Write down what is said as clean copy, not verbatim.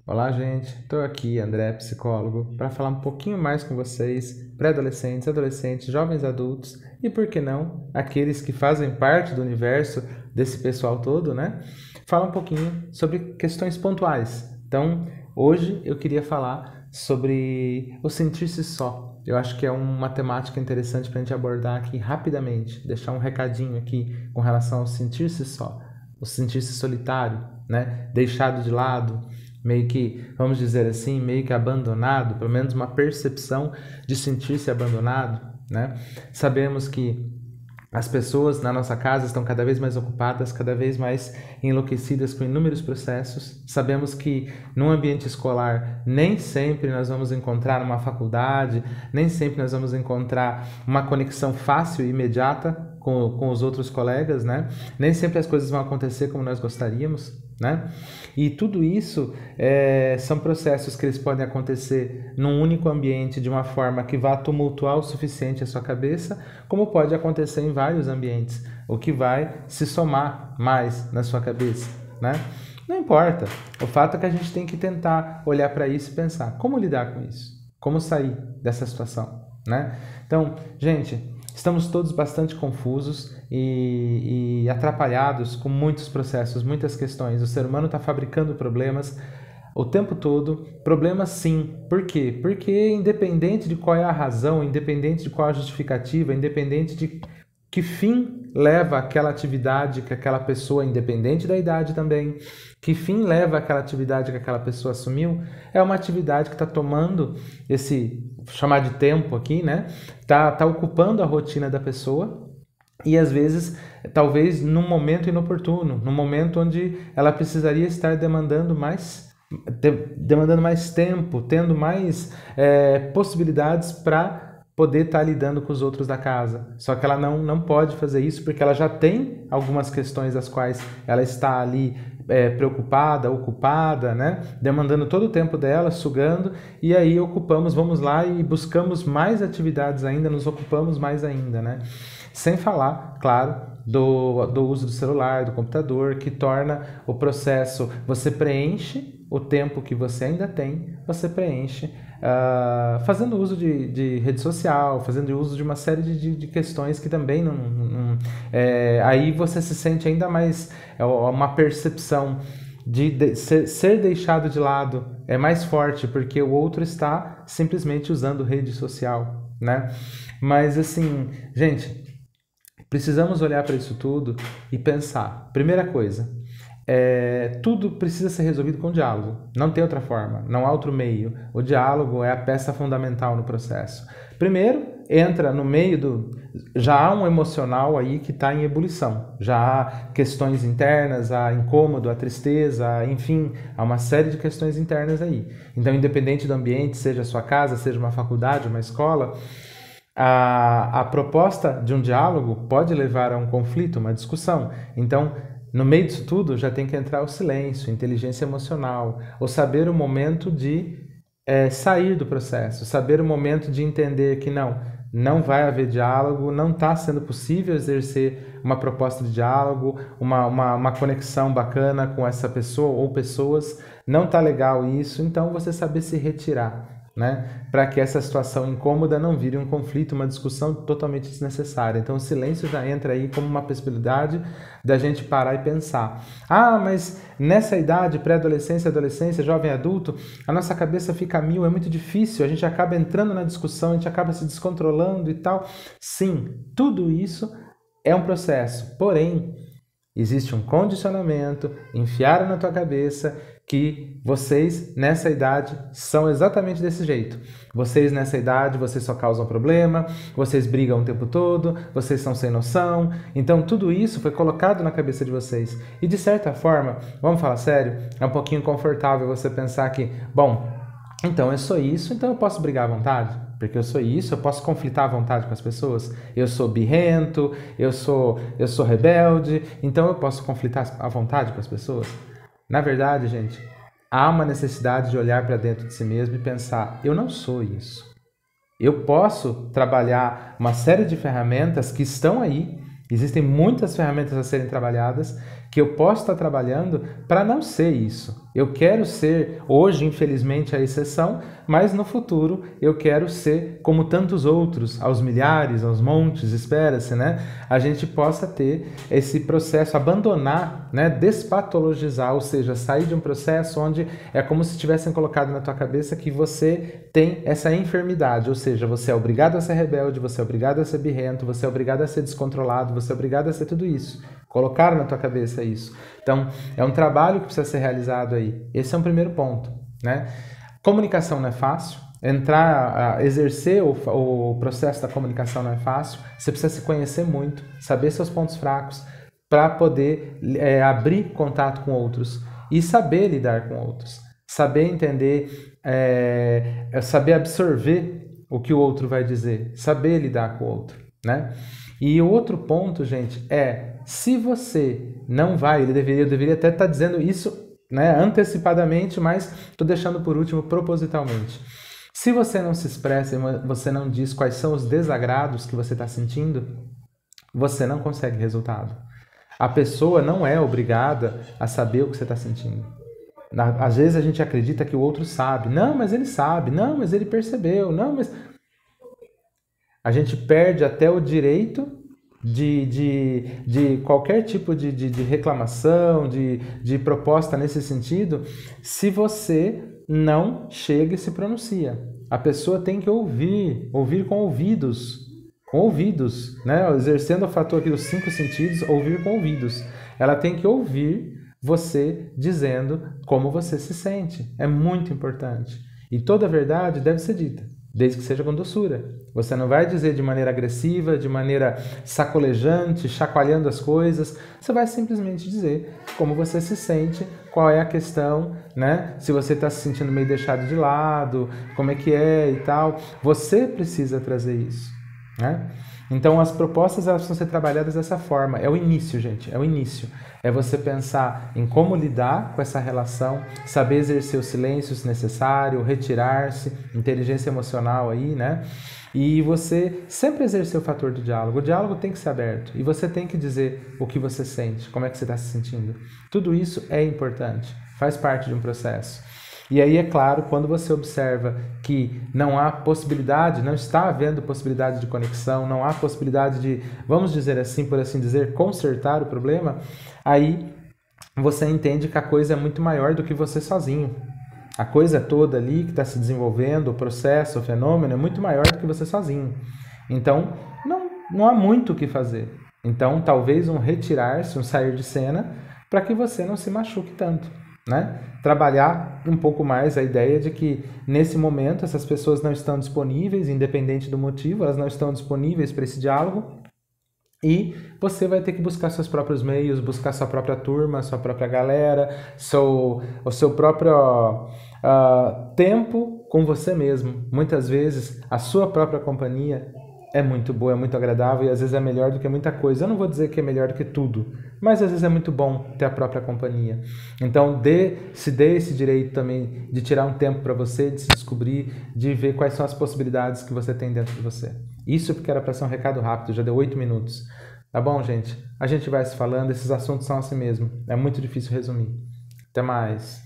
Olá, gente. Estou aqui, André, psicólogo, para falar um pouquinho mais com vocês, pré-adolescentes, adolescentes, jovens adultos e, por que não, aqueles que fazem parte do universo desse pessoal todo, né? Falar um pouquinho sobre questões pontuais. Então, hoje eu queria falar sobre o sentir-se só. Eu acho que é uma temática interessante para a gente abordar aqui rapidamente, deixar um recadinho aqui com relação ao sentir-se só, o sentir-se solitário, né? Deixado de lado, meio que, vamos dizer assim, meio que abandonado, pelo menos uma percepção de sentir-se abandonado, né? Sabemos que as pessoas na nossa casa estão cada vez mais ocupadas, cada vez mais enlouquecidas com inúmeros processos. Sabemos que num ambiente escolar nem sempre nós vamos encontrar uma faculdade, nem sempre nós vamos encontrar uma conexão fácil e imediata com os outros colegas, né? Nem sempre as coisas vão acontecer como nós gostaríamos, né? E tudo isso são processos que eles podem acontecer num único ambiente de uma forma que vá tumultuar o suficiente a sua cabeça, como pode acontecer em vários ambientes, o que vai se somar mais na sua cabeça, né? Não importa. O fato é que a gente tem que tentar olhar para isso e pensar como lidar com isso, como sair dessa situação, né? Então, gente, estamos todos bastante confusos e atrapalhados com muitos processos, muitas questões. O ser humano está fabricando problemas o tempo todo. Problemas sim. Por quê? Porque independente de qual é a razão, independente de qual é a justificativa, independente de que fim leva aquela atividade que aquela pessoa, independente da idade também, que fim leva aquela atividade que aquela pessoa assumiu, é uma atividade que está tomando esse, chamar de tempo aqui, né? Tá ocupando a rotina da pessoa e às vezes, talvez num momento inoportuno, num momento onde ela precisaria estar demandando mais tempo, tendo mais possibilidades para poder estar lidando com os outros da casa. Só que ela não pode fazer isso porque ela já tem algumas questões das quais ela está ali preocupada, ocupada, né? Demandando todo o tempo dela, sugando, e aí vamos lá e buscamos mais atividades ainda, nos ocupamos mais ainda, né? Sem falar, claro, do uso do celular, do computador, que torna o processo, você preenche o tempo que você ainda tem, você preenche fazendo uso de rede social, fazendo uso de uma série de questões que também aí você se sente ainda mais uma percepção de ser deixado de lado é mais forte, porque o outro está simplesmente usando rede social, né? Mas assim, gente, precisamos olhar para isso tudo e pensar. Primeira coisa, tudo precisa ser resolvido com diálogo. Não tem outra forma, não há outro meio. O diálogo é a peça fundamental no processo. Primeiro, entra no meio já há um emocional aí que está em ebulição. Já há questões internas, há incômodo, há tristeza, enfim, há uma série de questões internas aí. Então, independente do ambiente, seja a sua casa, seja uma faculdade, uma escola, a proposta de um diálogo pode levar a um conflito, uma discussão. Então, no meio disso tudo, já tem que entrar o silêncio, inteligência emocional, ou saber o momento de sair do processo, saber o momento de entender que não vai haver diálogo, não está sendo possível exercer uma proposta de diálogo, uma conexão bacana com essa pessoa ou pessoas, não está legal isso, então você saber se retirar, né? Para que essa situação incômoda não vire um conflito, uma discussão totalmente desnecessária. Então o silêncio já entra aí como uma possibilidade da gente parar e pensar. Ah, mas nessa idade, pré-adolescência, adolescência, jovem adulto, a nossa cabeça fica a mil, é muito difícil, a gente acaba entrando na discussão, a gente acaba se descontrolando e tal. Sim, tudo isso é um processo, porém, existe um condicionamento, enfiaram na tua cabeça que vocês nessa idade são exatamente desse jeito. Vocês nessa idade, vocês só causam problema, vocês brigam o tempo todo, vocês são sem noção. Então tudo isso foi colocado na cabeça de vocês. E de certa forma, vamos falar sério, é um pouquinho confortável você pensar que, bom, então eu sou isso, então eu posso brigar à vontade? Porque eu sou isso, eu posso conflitar à vontade com as pessoas. Eu sou birrento, eu sou rebelde, então eu posso conflitar à vontade com as pessoas. Na verdade, gente, há uma necessidade de olhar para dentro de si mesmo e pensar, eu não sou isso. Eu posso trabalhar uma série de ferramentas que estão aí, existem muitas ferramentas a serem trabalhadas, que eu posso estar trabalhando para não ser isso. Eu quero ser, hoje, infelizmente, a exceção, mas no futuro eu quero ser como tantos outros, aos milhares, aos montes, espera-se, né? A gente possa ter esse processo, abandonar, né? Despatologizar, ou seja, sair de um processo onde é como se tivessem colocado na tua cabeça que você tem essa enfermidade, ou seja, você é obrigado a ser rebelde, você é obrigado a ser birrento, você é obrigado a ser descontrolado, você é obrigado a ser tudo isso. Colocaram na tua cabeça isso. Então, é um trabalho que precisa ser realizado aí. Esse é um primeiro ponto, né? Comunicação não é fácil. Exercer o processo da comunicação não é fácil. Você precisa se conhecer muito, saber seus pontos fracos para poder abrir contato com outros e saber lidar com outros. Saber entender, saber absorver o que o outro vai dizer, saber lidar com o outro, né? E o outro ponto, gente, se você não vai, eu deveria até estar dizendo isso, né, antecipadamente, mas estou deixando por último propositalmente. Se você não se expressa, você não diz quais são os desagrados que você está sentindo, você não consegue resultado. A pessoa não é obrigada a saber o que você está sentindo. Às vezes a gente acredita que o outro sabe. Não, mas ele sabe. Não, mas ele percebeu. Não, mas... A gente perde até o direito de qualquer tipo de reclamação, de proposta nesse sentido, se você não chega e se pronuncia. A pessoa tem que ouvir com ouvidos, né? Exercendo o fator aqui dos 5 sentidos, ouvir com ouvidos. Ela tem que ouvir você dizendo como você se sente. É muito importante. E toda a verdade deve ser dita, desde que seja com doçura. Você não vai dizer de maneira agressiva, de maneira sacolejante, chacoalhando as coisas. Você vai simplesmente dizer como você se sente, qual é a questão, né? Se você está se sentindo meio deixado de lado, como é que é e tal. Você precisa trazer isso, né? Então, as propostas elas precisam ser trabalhadas dessa forma. É o início, gente, é o início. É você pensar em como lidar com essa relação, saber exercer o silêncio se necessário, retirar-se, inteligência emocional aí, né? E você sempre exercer o fator do diálogo. O diálogo tem que ser aberto e você tem que dizer o que você sente, como é que você está se sentindo. Tudo isso é importante, faz parte de um processo. E aí, é claro, quando você observa que não há possibilidade, não está havendo possibilidade de conexão, não há possibilidade de, vamos dizer assim, por assim dizer, consertar o problema, aí você entende que a coisa é muito maior do que você sozinho. A coisa toda ali que está se desenvolvendo, o processo, o fenômeno, é muito maior do que você sozinho. Então, não há muito o que fazer. Então, talvez um retirar-se, um sair de cena, para que você não se machuque tanto, né? Trabalhar um pouco mais a ideia de que, nesse momento, essas pessoas não estão disponíveis, independente do motivo, elas não estão disponíveis para esse diálogo, e você vai ter que buscar seus próprios meios, buscar sua própria turma, sua própria galera, o seu próprio tempo com você mesmo. Muitas vezes, a sua própria companhia é muito boa, é muito agradável e às vezes é melhor do que muita coisa. Eu não vou dizer que é melhor do que tudo, mas às vezes é muito bom ter a própria companhia. Então, se dê esse direito também de tirar um tempo para você, de se descobrir, de ver quais são as possibilidades que você tem dentro de você. Isso porque era para ser um recado rápido, já deu 8 minutos. Tá bom, gente? A gente vai se falando, esses assuntos são assim mesmo. É muito difícil resumir. Até mais.